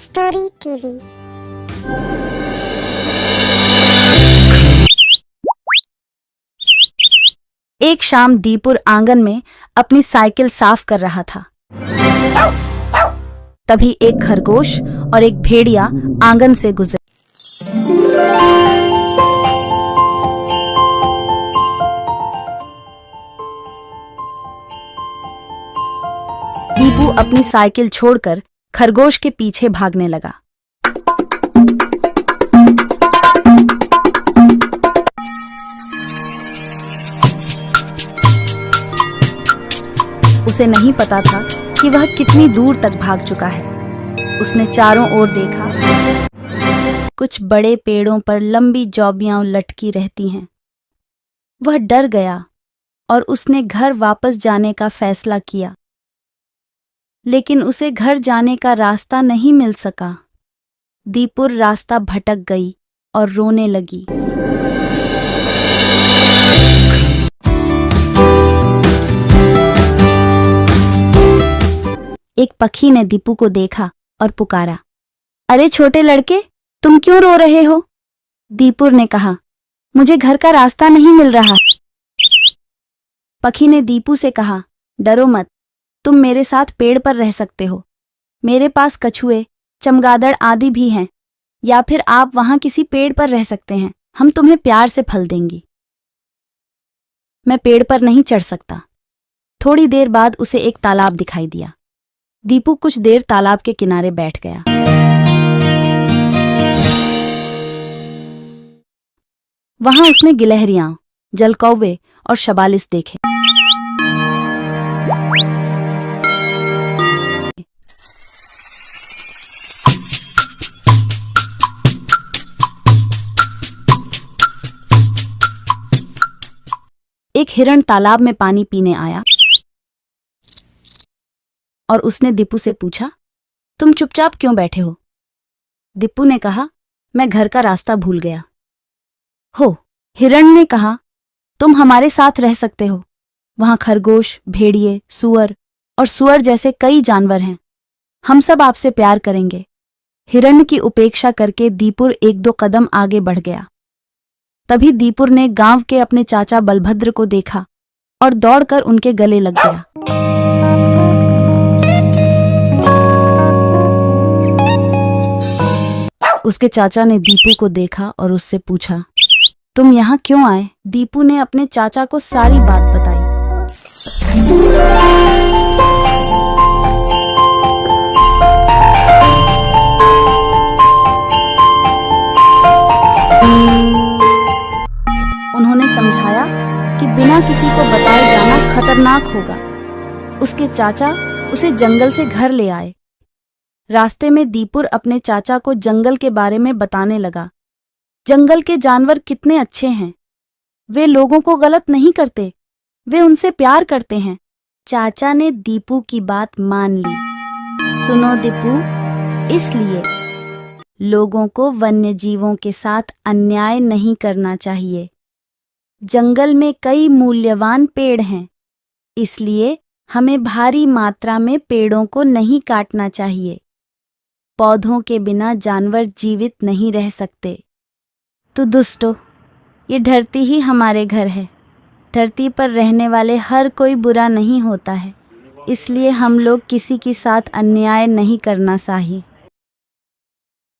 Story TV. एक शाम दीपुर आंगन में अपनी साइकिल साफ कर रहा था। तभी एक खरगोश और एक भेड़िया आंगन से गुजरे। दीपू अपनी साइकिल छोड़कर खरगोश के पीछे भागने लगा। उसे नहीं पता था कि वह कितनी दूर तक भाग चुका है। उसने चारों ओर देखा। कुछ बड़े पेड़ों पर लंबी जौबियां लटकी रहती हैं। वह डर गया और उसने घर वापस जाने का फैसला किया, लेकिन उसे घर जाने का रास्ता नहीं मिल सका। दीपुर रास्ता भटक गई और रोने लगी। एक पक्षी ने दीपू को देखा और पुकारा, अरे छोटे लड़के, तुम क्यों रो रहे हो? दीपुर ने कहा, मुझे घर का रास्ता नहीं मिल रहा। पक्षी ने दीपू से कहा, डरो मत, तुम मेरे साथ पेड़ पर रह सकते हो। मेरे पास कछुए, चमगादड़ आदि भी हैं, या फिर आप वहां किसी पेड़ पर रह सकते हैं। हम तुम्हें प्यार से फल देंगी। मैं पेड़ पर नहीं चढ़ सकता। थोड़ी देर बाद उसे एक तालाब दिखाई दिया। दीपू कुछ देर तालाब के किनारे बैठ गया। वहां उसने गिलहरियां, जलकौवे और शबालिस देखे। एक हिरण तालाब में पानी पीने आया और उसने दीपू से पूछा, तुम चुपचाप क्यों बैठे हो? दीपू ने कहा, मैं घर का रास्ता भूल गया। हो, हिरण ने कहा, तुम हमारे साथ रह सकते हो। वहां खरगोश, भेड़िए, सुअर और सुअर जैसे कई जानवर हैं। हम सब आपसे प्यार करेंगे। हिरण की उपेक्षा करके दीपुर एक दो कदम आगे बढ़ गया। तभी दीपुर ने गांव के अपने चाचा बलभद्र को देखा और दौड़कर उनके गले लग गया। उसके चाचा ने दीपू को देखा और उससे पूछा, तुम यहाँ क्यों आए? दीपू ने अपने चाचा को सारी बात बताई। उन्होंने समझाया कि बिना किसी को बताए जाना खतरनाक होगा। उसके चाचा उसे जंगल से घर ले आए। रास्ते में दीपुर अपने चाचा को जंगल के बारे में बताने लगा। जंगल के जानवर कितने अच्छे हैं। वे लोगों को गलत नहीं करते, वे उनसे प्यार करते हैं। चाचा ने दीपू की बात मान ली। सुनो दीपू, इसलिए लोगों को वन्य जीवों के साथ अन्याय नहीं करना चाहिए। जंगल में कई मूल्यवान पेड़ हैं, इसलिए हमें भारी मात्रा में पेड़ों को नहीं काटना चाहिए। पौधों के बिना जानवर जीवित नहीं रह सकते। तो दुष्टों, ये धरती ही हमारे घर है। धरती पर रहने वाले हर कोई बुरा नहीं होता है, इसलिए हम लोग किसी के साथ अन्याय नहीं करना चाहिए।